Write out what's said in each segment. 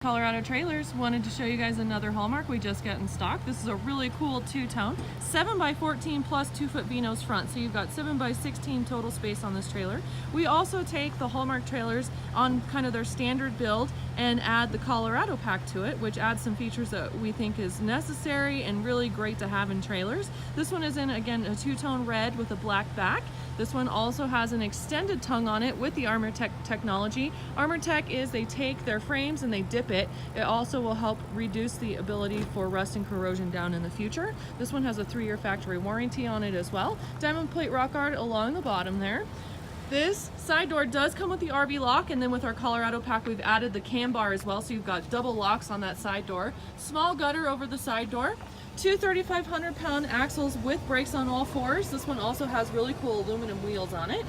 Colorado Trailers wanted to show you guys another Haulmark we just got in stock. This is a really cool two-tone 7x14 plus 2-foot Vinos front, so you've got 7x16 total space on this trailer. We also take the Haulmark trailers on kind of their standard build and add the Colorado pack to it, which adds some features that we think is necessary and really great to have in trailers. This one is in, again, a two-tone red with a black back. This one also has an extended tongue on it with the Armortech technology. Armortech is they take their frames and they dip it. It also will help reduce the ability for rust and corrosion down in the future. This one has a 3-year factory warranty on it as well. Diamond plate rock guard along the bottom there. This side door does come with the RV lock, and then with our Colorado pack we've added the cam bar as well, so you've got double locks on that side door. Small gutter over the side door. Two 3,500-pound axles with brakes on all fours. This one also has really cool aluminum wheels on it.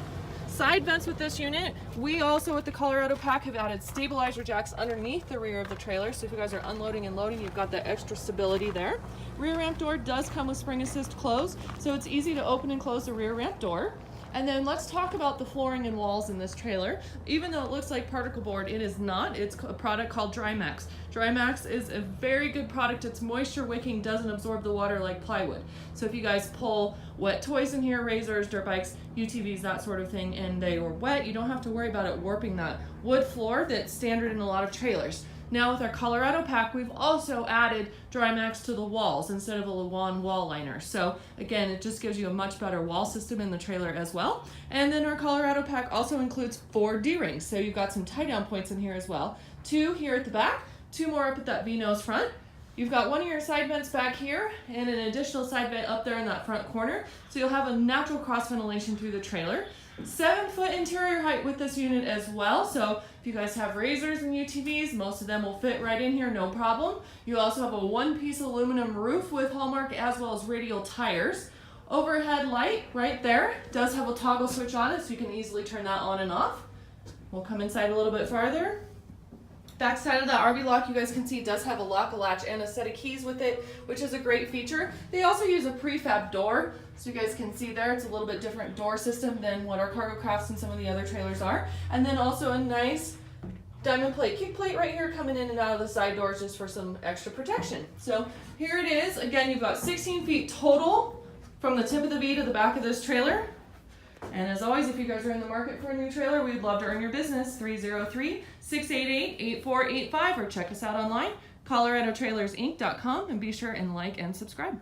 Side vents with this unit. We also, with the Colorado pack, have added stabilizer jacks underneath the rear of the trailer, so if you guys are unloading and loading, you've got that extra stability there. Rear ramp door does come with spring assist close, so it's easy to open and close the rear ramp door. And then let's talk about the flooring and walls in this trailer. Even though it looks like particle board, it is not. It's a product called Drymax. Drymax is a very good product. It's moisture wicking, doesn't absorb the water like plywood. So if you guys pull wet toys in here, razors, dirt bikes, UTVs, that sort of thing, and they are wet, you don't have to worry about it warping that wood floor that's standard in a lot of trailers. Now with our Colorado pack, we've also added Drymax to the walls instead of a Luan wall liner. So again, it just gives you a much better wall system in the trailer as well. And then our Colorado pack also includes 4 D-rings. So you've got some tie down points in here as well. 2 here at the back, 2 more up at that V-nose front. You've got one of your side vents back here and an additional side vent up there in that front corner. So you'll have a natural cross ventilation through the trailer. 7-foot interior height with this unit as well. So if you guys have razors and UTVs, most of them will fit right in here, no problem. You also have a 1-piece aluminum roof with Haulmark as well as radial tires. Overhead light right there does have a toggle switch on it, so you can easily turn that on and off. We'll come inside a little bit farther. Back side of the RV lock, you guys can see, does have a lock, a latch, and a set of keys with it, which is a great feature. They also use a prefab door, so you guys can see there, it's a little bit different door system than what our Cargo Crafts and some of the other trailers are. And then also a nice diamond plate kick plate right here coming in and out of the side doors just for some extra protection. So here it is. Again, you've got 16 feet total from the tip of the V to the back of this trailer. And as always, if you guys are in the market for a new trailer, we'd love to earn your business. 303-688-8485 or check us out online, coloradotrailersinc.com, and be sure and like and subscribe.